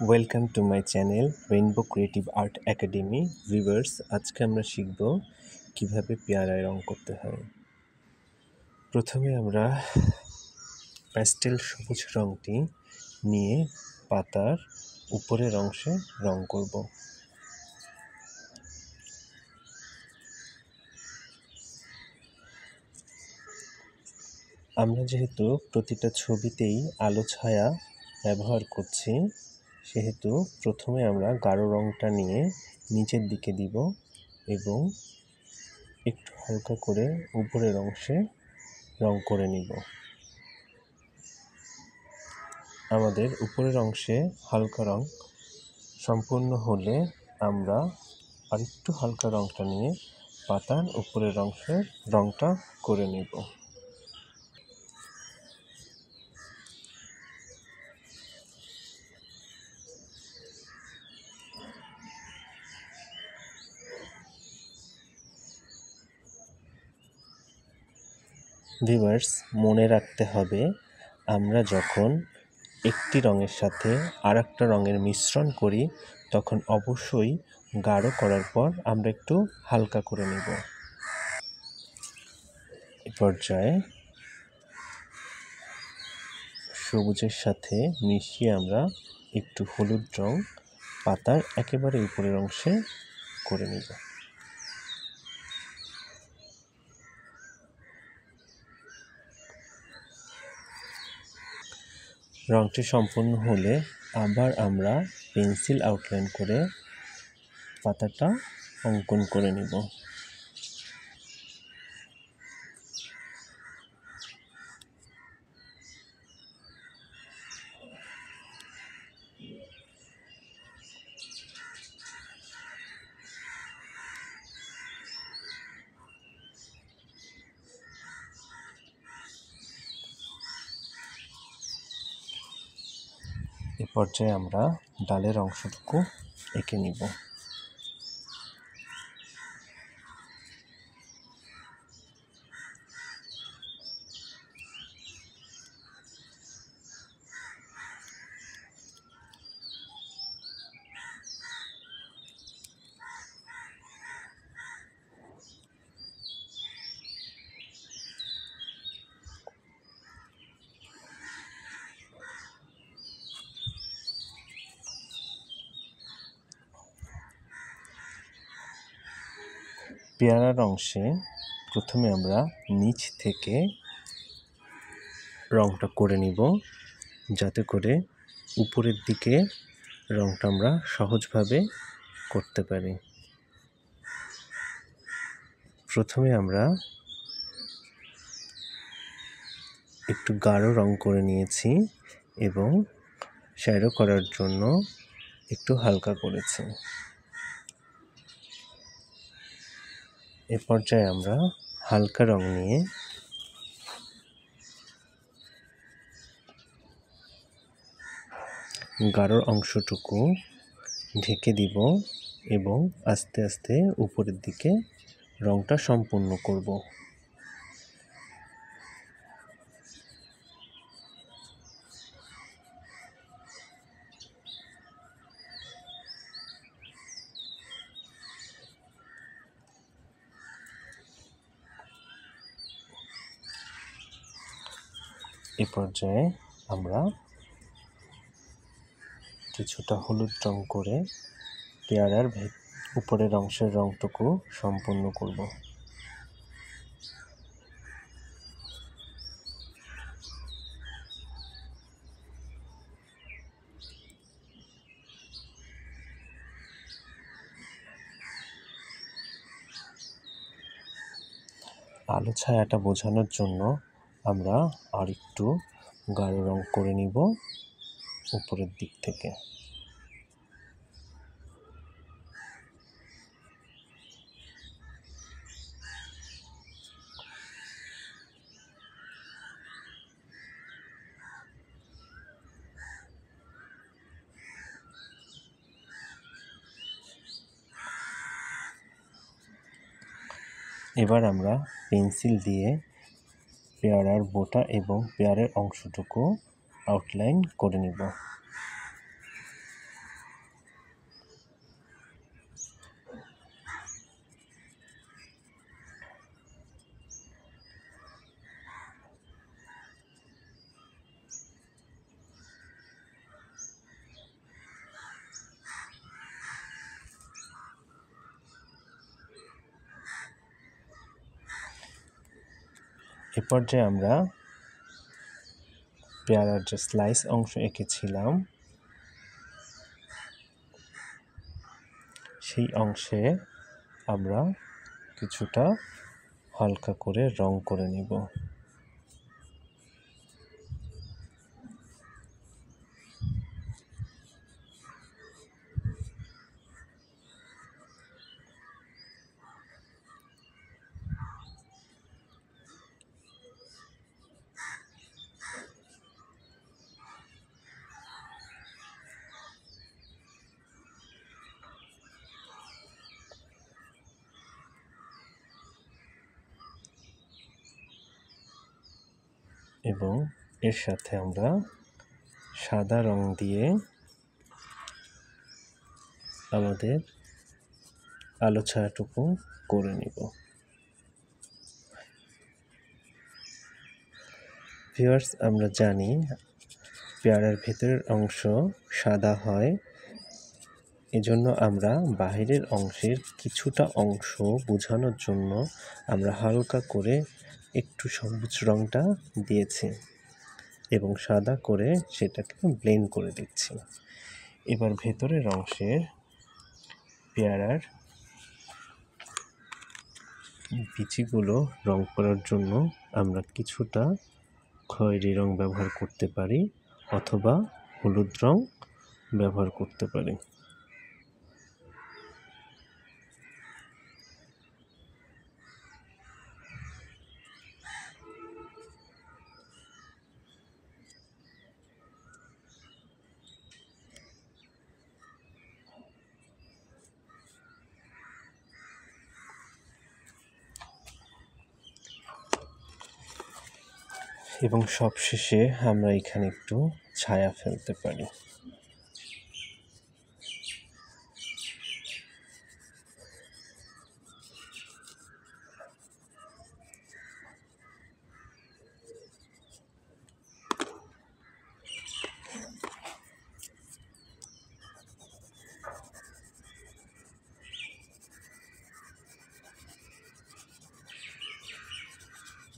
Welcome to my channel rainbow creative art academy viewers. আজকে আমরা শিখব কিভাবে পেয়ারায় রং করতে হয়। প্রথমে আমরা প্যাস্টেল সবুজ রংটি নিয়ে পাতার উপরের অংশে রং করব। আমরা যেহেতু প্রতিটা ছবিতেই আলো ছায়া ব্যবহার করছি, সেহেতু প্রথমে আমরা গাঢ় রংটা নিয়ে নিচের দিকে দিব এবং একটু হালকা করে উপরের অংশে রং করে নিব। আমাদের উপরের অংশে হালকা রং সম্পূর্ণ হলে আমরা আরেকটু হালকা রংটা নিয়ে পাতার উপরের অংশের রংটা করে নেব। ভিউয়ার্স, মনে রাখতে হবে, আমরা যখন একটি রঙের সাথে আর একটা রঙের মিশ্রণ করি তখন অবশ্যই গাঢ় করার পর আমরা একটু হালকা করে নেব। এ পর্যায়ে সবুজের সাথে মিশিয়ে আমরা একটু হলুদ রং পাতার একেবারে উপরের অংশে করে নেব। রংটি সম্পূর্ণ হলে আবার আমরা পেন্সিল আউটলাইন করে পাতাটা অঙ্কন করে নেব। এ পর্যায়ে আমরা ডালের অংশটুকু এঁকে নিব। পেয়ারার অংশে প্রথমে আমরা নিচ থেকে রংটা করে নিব, যাতে করে উপরের দিকে রংটা আমরা সহজভাবে করতে পারি। প্রথমে আমরা একটু গাঢ় রং করে নিয়েছি এবং শ্যাডো করার জন্য একটু হালকা করেছি। এ পর্যায়ে আমরা হালকা রং নিয়ে গাঢ় অংশটুকু ঢেকে দিব এবং আস্তে আস্তে উপরের দিকে রংটা সম্পূর্ণ করব। এ পর্যায়ে আমরা কিছুটা হলুদ রং করে পেয়ারার উপরের অংশের রংটুকু সম্পূর্ণ করব। আলো ছায়াটা বোঝানোর জন্য আমরা আরেকটু গাঢ় রং করে নিব উপরের দিক থেকে। এবার আমরা পেন্সিল দিয়ে পেয়ারার বোটা এবং পেয়ারের অংশটুকু আউটলাইন করে নেব। এ পর্যায়ে আমরা পেয়ারার যে স্লাইস অংশ এঁকেছিলাম সেই অংশে আমরা কিছুটা হালকা করে রং করে নিব। এবং এর সাথে আমরা সাদা রং দিয়ে আমাদের আলো ছায়াটুকু করে নিব। ভিউয়ার্স, আমরা জানি পেয়ারার ভেতরের অংশ সাদা হয়, এজন্য আমরা বাহিরের অংশের কিছুটা অংশ বোঝানোর জন্য আমরা হালকা করে একটু সবুজ রংটা দিয়েছি এবং সাদা করে সেটাকে ব্লেন্ড করে দিচ্ছি। এবার ভেতরের অংশের পেয়ারার বিচিগুলো রং করার জন্য আমরা কিছুটা খয়েরি রং ব্যবহার করতে পারি অথবা হলুদ রং ব্যবহার করতে পারি। এবং সবশেষে আমরা এখানে একটু ছায়া ফেলতে পারি।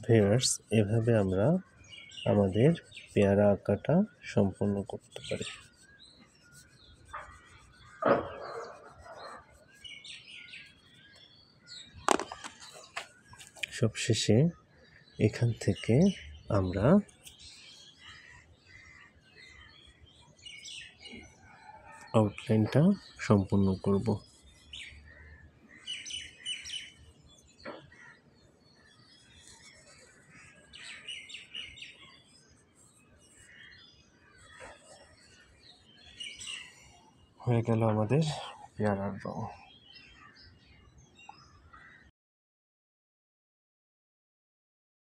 ভিউয়ার্স, এভাবে আমরা আমাদের পেয়ারা আঁকাটা সম্পন্ন করতে পারি। সবশেষে এখান থেকে আমরা আউটলাইনটা সম্পূর্ণ করব। হয়ে গেল আমাদের পেয়ারার রং।